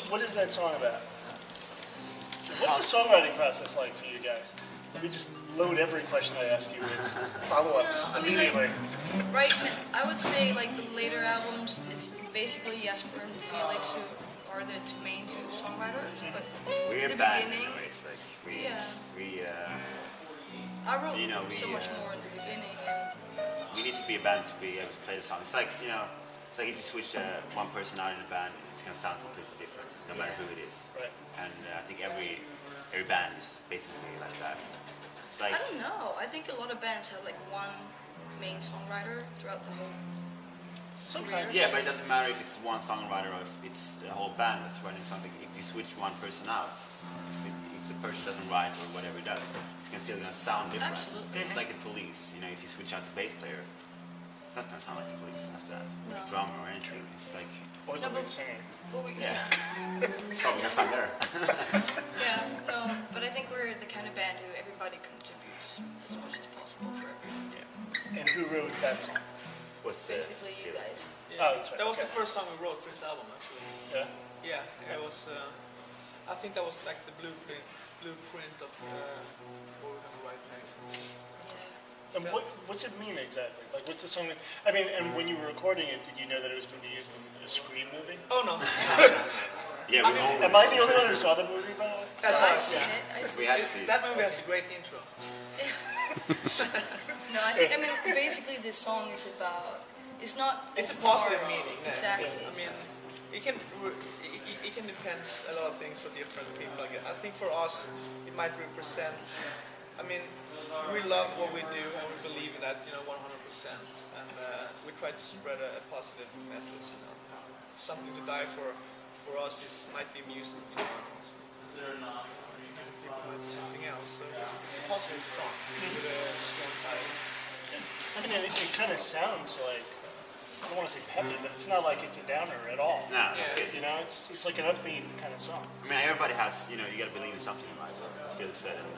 what is that song about? What's the songwriting process like for you guys? Let me just load every question I ask you with follow-ups immediately. Right, I would say like the later albums, it's basically Jesper and Felix who are the main two songwriters. But in the beginning, I wrote so much more in the beginning. We need to be a band to be able to play the song. It's like it's like if you switch one person out in a band, it's gonna sound completely different, no matter who it is. Right. And I think every band is basically like that. It's like I don't know. I think a lot of bands have like one main songwriter throughout the whole. Sometimes. Yeah, but it doesn't matter if it's one songwriter or if it's the whole band that's running something. If you switch one person out, if the person doesn't write or whatever it does, it's still gonna sound different. Absolutely. It's like the Police. You know, if you switch out the bass player, it's not gonna sound like the Police after that. Or No. the drummer or anything. It's like Or the lead singer. it's probably gonna sound better. Yeah, no, but I think we're the kind of band who everybody contributes as much as possible for everyone. Yeah. And who wrote that song? What's Basically, you guys. Yeah. Oh, that's right. That was the first song we wrote for this album, actually. Yeah. Yeah, it was. I think that was like the blueprint of what we're gonna write next. And what's it mean exactly? Like, what's the song? I mean, and when you were recording it, did you know that it was going to be used in a Scream movie? Oh no. Yeah, Am I the only one who saw the movie, by the way? That's I've right. seen it. I've seen we had to see. That movie has a great intro. No, I mean, basically this song is about, it's not. It's a positive meaning. Exactly. I mean, it can depend a lot of things for different people. I think for us, it might represent. I mean, we love what we do and we believe in that, 100%. And we try to spread a positive message. Something to die for us might be music. People might do something else. So it's a positive song with a strong title. I mean, it kind of sounds like, I don't want to say peppy, but it's not like it's a downer at all. No, that's good. You know, it's like an upbeat kind of song. I mean, everybody has, you got to believe in something in life, as Felix said. And,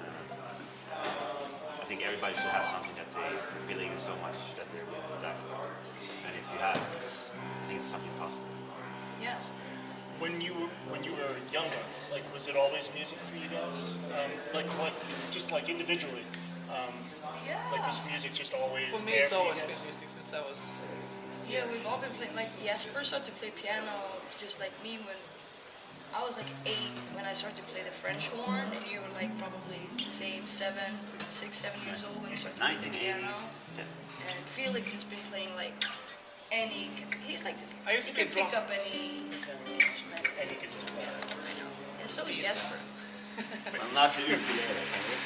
I think everybody should have something that they believe in so much that they're willing to die for. And if you have it, I think it's something possible. Yeah. When you were younger, like, was it always music for you guys? Just like individually? Like, was music just always For me, there it's for you always guys? been music since I was. Yeah, we've all been playing, like Jesper started to play piano just like me when I was like 8 when I started to play the French horn, and you were like probably the same 6, 7 years old when you started to play the piano. 1987. And Felix has been playing like any, he's like, I used he to can play pick drum. up any instrument. And you could just play. I know. And so is Jesper. I'm not the ukulele, can you?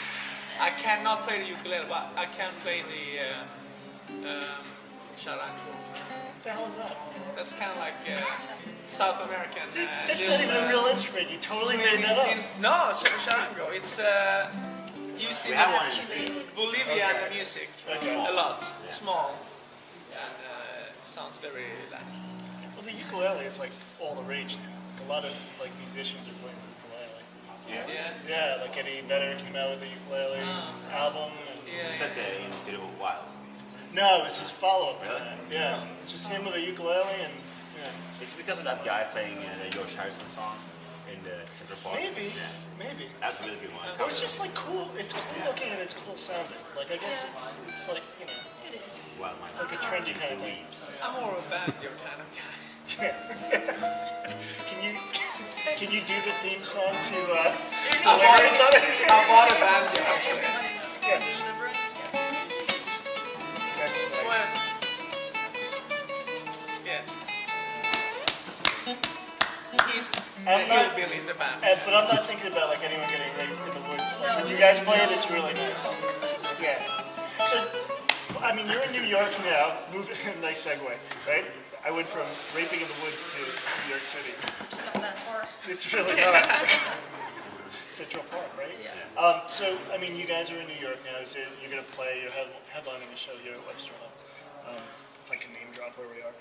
I cannot play the ukulele, but I can play the charango. What the hell is that? That's kind of like South American. That's not even a real instrument. You totally made that up. No, charango. It's used We in have one in the Bolivian music Okay. a lot. Small, and it sounds very Latin. Well, the ukulele is like all the rage now. Like, a lot of like musicians are playing the ukulele. Yeah. Yeah, like Eddie Vedder came out with the ukulele album. And Yeah. Is that the Did It Wild? no, it was his follow-up to Really? that. Yeah, just him with a ukulele and yeah. Is it because of that guy playing the George Harrison song in the Central Park? Maybe, Yeah. maybe. That's a really good one. It was just like cool. It's cool looking and it's cool sounding. Like I guess it's like It is. Wild Minds. it's like a trendy kind of thing. I'm more of a banjo kind of guy. Can you do the theme song to I lyrics on it? bought a banjo actually. Deliverance. That's nice. Well, yeah. He's the I'm not- hillbilly in the band. But I'm not thinking about like anyone getting raped in the woods. Like, No, when you guys play it, no. it's really nice. Yeah. So, I mean, you're in New York now. Nice segue, right? I went from raping in the woods to New York City. It's not that far. It's really not. Central Park, right? Yeah. So, I mean, you guys are in New York now. So you're going to play, you're headlining a show here at Webster Hall. If I can name drop where we are.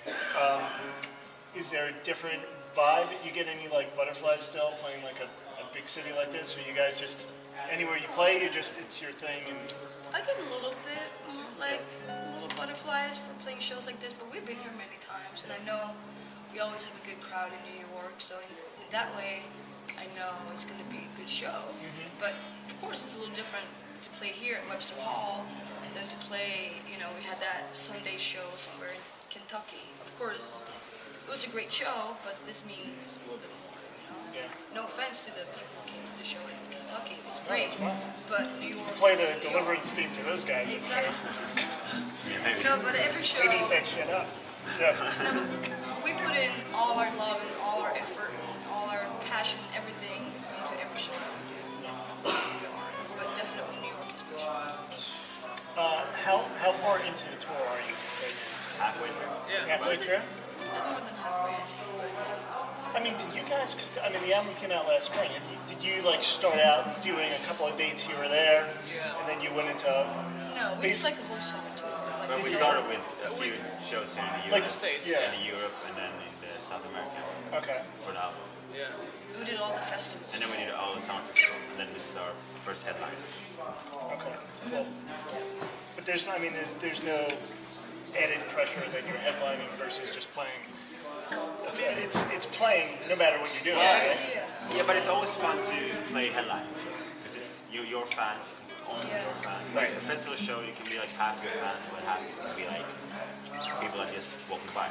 Is there a different vibe? You get any, like, butterflies still playing, like, a big city like this? Or you guys just, anywhere you play, it's your thing? And I get a little bit, like, little butterflies for playing shows like this, but we've been here many times, and I know we always have a good crowd in New York, so in that way I know it's going to be a good show. But of course it's a little different to play here at Webster Hall than to play, we had that Sunday show somewhere in Kentucky. Of course, it was a great show, but this means a little bit more, Yeah. No offense to the people who came to the show in Kentucky, it was great. fun. But New York Play the is New York. Deliverance theme for those guys. Exactly. Yeah, maybe. But every show, They eat that shit up. Yeah. no, but we put in all our love and all our effort and all our passion, everything into every show that we do. We are, but definitely New York is special. How far into the tour are you right now? Halfway through. Yeah. Halfway through? More than halfway, I think. I mean, did you guys, because the album came out last spring, did you like start out doing a couple of dates here or there, and then you went into, No, we just like the whole summer tour. But we started with a few shows here in the Like US, the States, and yeah. in Europe, and then in South America okay, for the album. Yeah. We did all the festivals. And then we did all the summer festivals, and then this is our first headline. okay, cool. But there's no added pressure that you're headlining versus just playing. It's playing no matter what you're doing, Yeah. right? Yeah, but it's always fun to play headlining shows because it's your fans, only your fans. Like a festival show, you can be like half your fans, but half can be like people are just walking by.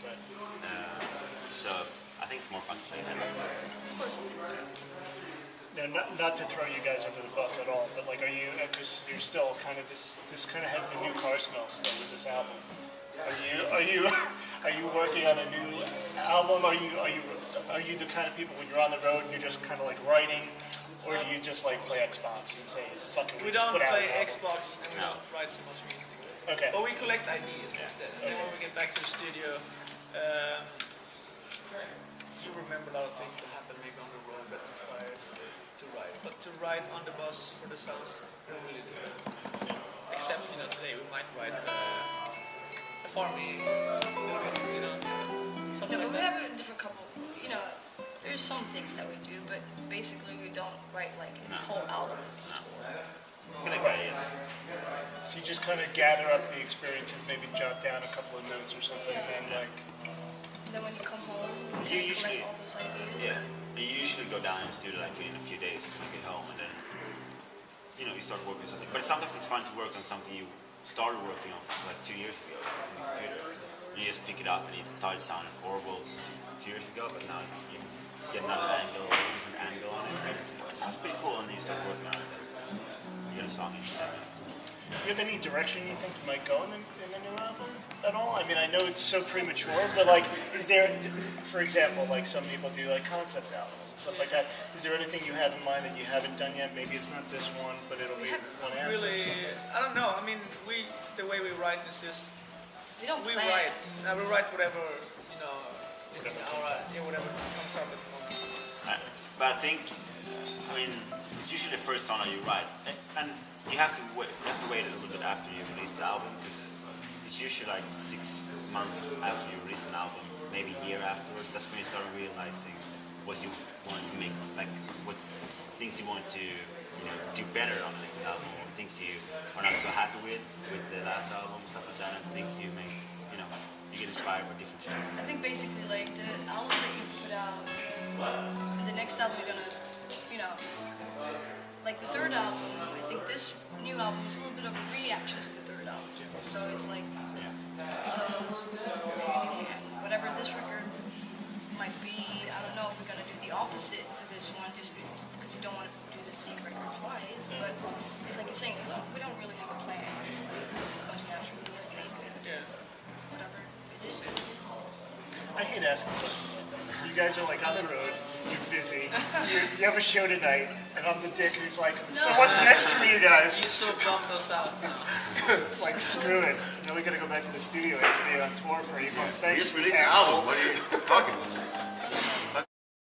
Right. So I think it's more fun to play headlining. Of course. Now, not to throw you guys under the bus at all, but like, are you? Because you're still kind of this kind of has the new car smell still with this album. Are you working on a new album? Are you the kind of people when you're on the road and you're just kind of like writing, or do you just like play Xbox and say, "Fuck it, We just don't put out play an album"? Xbox and we No. don't write so much music. Okay. But we collect ideas instead. And then when we get back to the studio, you remember a lot of things that happen maybe on the road that inspires to write. But to write on the bus for the sounds, we don't really do that. Except, today we might write a farming, something No, like but we that. have a different couple. There's some things that we do, but basically we don't write like a whole album. Collect ideas. So you just kind of gather up the experiences, maybe jot down a couple of notes or something, and then like. And then when you come home, You you usually- collect all those ideas. Yeah. You usually go down in the studio like in a few days when you get home, and then you start working on something. But sometimes it's fun to work on something you started working on like 2 years ago on the computer. You just pick it up and you thought it sounded horrible 2 years ago, but now you get another angle, a different angle on it. And it sounds pretty cool, and then you start working on it. You get a song in 10 minutes. Do you have any direction you think you might go in the new album at all? I mean, I know it's so premature, but like, is there, for example, like some people do like concept albums and stuff like that. Is there anything you have in mind that you haven't done yet? Maybe it's not this one, but it'll be one after. Really, I don't know. I mean, the way we write is just We don't we plan. write. We write whatever is in our whatever comes out at the moment. But I think, it's usually the first song that you write, and you have to wait a little bit after you release the album, because it's usually like 6 months after you release an album, maybe a year afterwards. That's when you start realizing what you want to make, like what things you want to do better on the next album, or things you are not so happy with the last album, stuff like that, and things you make, you get inspired by different stuff. I think basically like the album that you put out, the next album you're gonna, like the third album, I think this new album is a little bit of a reaction to the third album. So it's like, because whatever this record might be, I don't know if we're gonna do the opposite to this one, just because you don't want to do the same record twice. But it's like you're saying, we don't really have a plan. It's like it comes naturally. I think whatever it is. I hate asking questions. You guys are like on the road, you're busy, you have a show tonight, and I'm the dick who's like, so what's next for you guys? You sort of bumped us out now. It's like, screw it. Now we gotta go back to the studio after being on tour for 8 months. We Thanks. just released an album. What are you talking about?